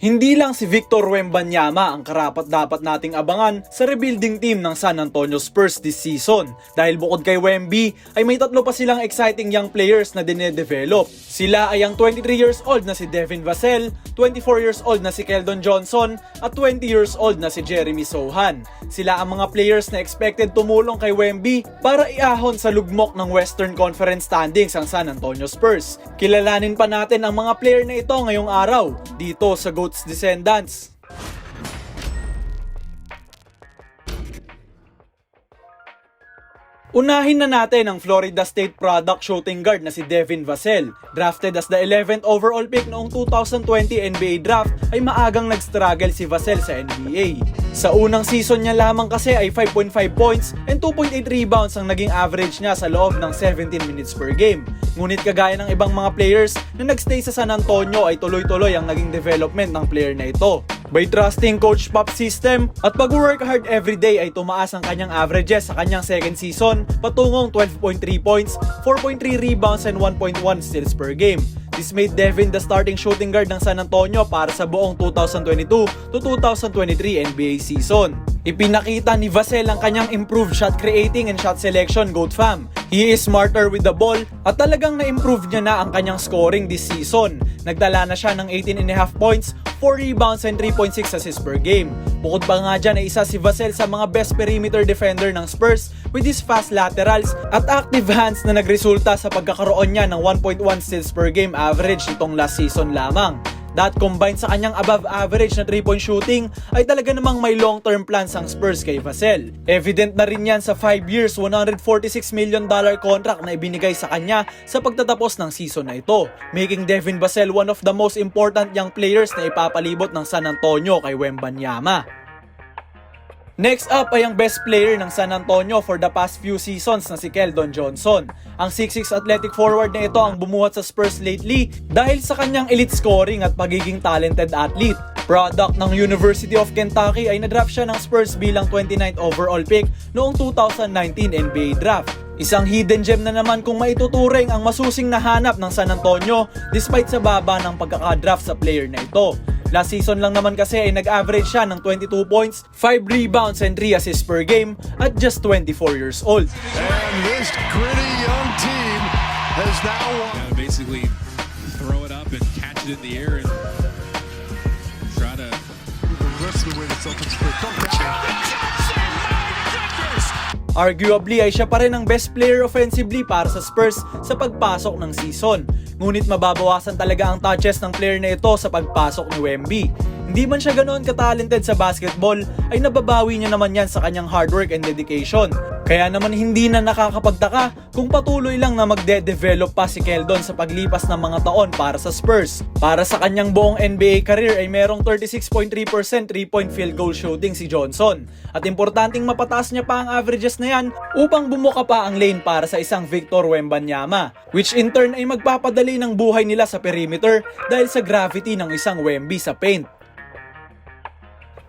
Hindi lang si Victor Wembanyama ang karapat-dapat nating abangan sa rebuilding team ng San Antonio Spurs this season. Dahil bukod kay Wemby, ay may tatlo pa silang exciting young players na dinedevelop. Sila ay ang 23 years old na si Devin Vassell, 24 years old na si Keldon Johnson, at 20 years old na si Jeremy Sochan. Sila ang mga players na expected tumulong kay Wemby para iahon sa lugmok ng Western Conference standings ang San Antonio Spurs. Kilalanin pa natin ang mga player na ito ngayong araw dito sa GOAT's Descendants. Unahin na natin ang Florida State product shooting guard na si Devin Vassell. Drafted as the 11th overall pick noong 2020 NBA draft, ay maagang nag-struggle si Vassell sa NBA. Sa unang season niya lamang kasi ay 5.5 points and 2.8 rebounds ang naging average niya sa loob ng 17 minutes per game. Ngunit kagaya ng ibang mga players na nagstay sa San Antonio ay tuloy-tuloy ang naging development ng player na ito. By trusting Coach Pop's system at pag-work hard everyday ay tumaas ang kanyang averages sa kanyang second season patungong 12.3 points, 4.3 rebounds and 1.1 steals per game. This made Devin the starting shooting guard ng San Antonio para sa buong 2022 to 2023 NBA season. Ipinakita ni Vassell ang kanyang improved shot creating and shot selection, GOAT fam. He is smarter with the ball at talagang na-improve niya na ang kanyang scoring this season. Nagtala na siya ng 18.5 points, 4 rebounds and 3.6 assists per game. Bukod pa nga dyan ay isa si Vassell sa mga best perimeter defender ng Spurs with his fast laterals at active hands na nagresulta sa pagkakaroon niya ng 1.1 steals per game average nitong last season lamang. That combined sa kanyang above average na 3-point shooting ay talaga namang may long-term plans ang Spurs kay Vassell. Evident na rin yan sa 5 years, $146 million contract na ibinigay sa kanya sa pagtatapos ng season na ito, making Devin Vassell one of the most important young players na ipapalibot ng San Antonio kay Wembanyama. Next up ay ang best player ng San Antonio for the past few seasons na si Keldon Johnson. Ang 6'6 athletic forward na ito ang bumuhat sa Spurs lately dahil sa kanyang elite scoring at pagiging talented athlete. Product ng University of Kentucky ay nadraft siya ng Spurs bilang 29th overall pick noong 2019 NBA draft. Isang hidden gem na naman kung maituturing ang masusing nahanap ng San Antonio despite sa baba ng pagkakadraft sa player na ito. Last season lang naman kasi ay nag-average siya ng 22 points, 5 rebounds and 3 assists per game at just 24 years old. And this gritty young team has now won. Basically throw it up and catch it in the air and try to The rest of the way the Celtics play. Arguably ay siya pa rin ang best player offensively para sa Spurs sa pagpasok ng season. Ngunit mababawasan talaga ang touches ng player na ito sa pagpasok ni Wemby. Hindi man siya ganoon ka-talented sa basketball, ay nababawi niya naman yan sa kanyang hard work and dedication. Kaya naman hindi na nakakapagtaka kung patuloy lang na magde-develop pa si Keldon sa paglipas ng mga taon para sa Spurs. Para sa kanyang buong NBA career ay merong 36.3% 3-point field goal shooting si Johnson. At importanteng mapataas niya pa ang averages na yan upang bumuka pa ang lane para sa isang Victor Wembanyama, which in turn ay magpapadali ng buhay nila sa perimeter dahil sa gravity ng isang Wemby sa paint.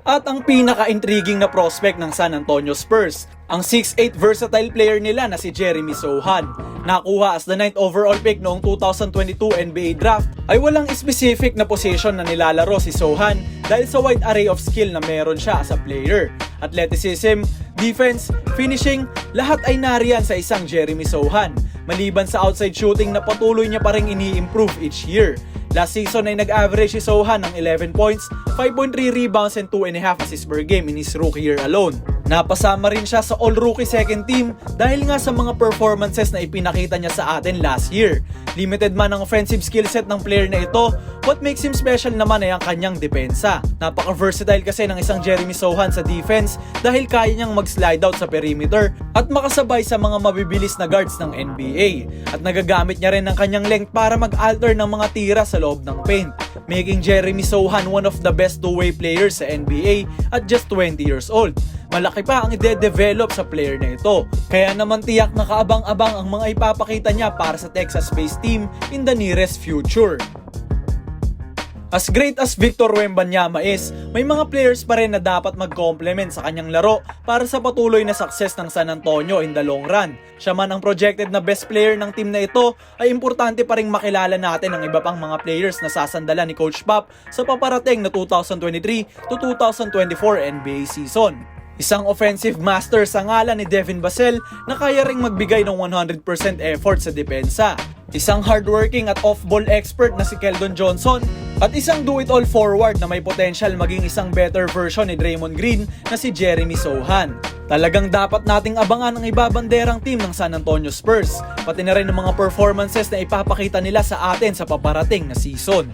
At ang pinaka-intriguing na prospect ng San Antonio Spurs, ang 6'8 versatile player nila na si Jeremy Sochan. Nakuha as the 9th overall pick noong 2022 NBA draft, ay walang specific na position na nilalaro si Sochan dahil sa wide array of skill na meron siya as a player. Athleticism, defense, finishing, lahat ay nariyan sa isang Jeremy Sochan. Maliban sa outside shooting na patuloy niya pa rin ini-improve each year. Last season ay nag-average si Sochan ng 11 points, 5.3 rebounds and 2.5 assists per game in his rookie year alone. Napasama rin siya sa all-rookie second team dahil nga sa mga performances na ipinakita niya sa atin last year. Limited man ang offensive skill set ng player na ito, what makes him special naman ay ang kanyang depensa. Napaka-versatile kasi ng isang Jeremy Sochan sa defense dahil kaya niyang mag-slide out sa perimeter at makasabay sa mga mabibilis na guards ng NBA. At nagagamit niya rin ang kanyang length para mag-alter ng mga tira sa loob ng paint, making Jeremy Sochan one of the best two-way players sa NBA at just 20 years old. Malaki pa ang ide-develop sa player na ito. Kaya naman tiyak na kaabang-abang ang mga ipapakita niya para sa Texas-based team in the nearest future. As great as Victor Wembanyama is, may mga players pa rin na dapat mag-complement sa kanyang laro para sa patuloy na success ng San Antonio in the long run. Siya man ang projected na best player ng team na ito, ay importante pa ring makilala natin ang iba pang mga players na sasandalan ni Coach Pop sa paparating na 2023 to 2024 NBA season. Isang offensive master sa ngalan ni Devin Vassell na kaya ring magbigay ng 100% effort sa depensa. Isang hardworking at off-ball expert na si Keldon Johnson at isang do-it-all forward na may potential maging isang better version ni Draymond Green na si Jeremy Sohan. Talagang dapat nating abangan ang ibabanderang team ng San Antonio Spurs, pati na rin ang mga performances na ipapakita nila sa atin sa paparating na season.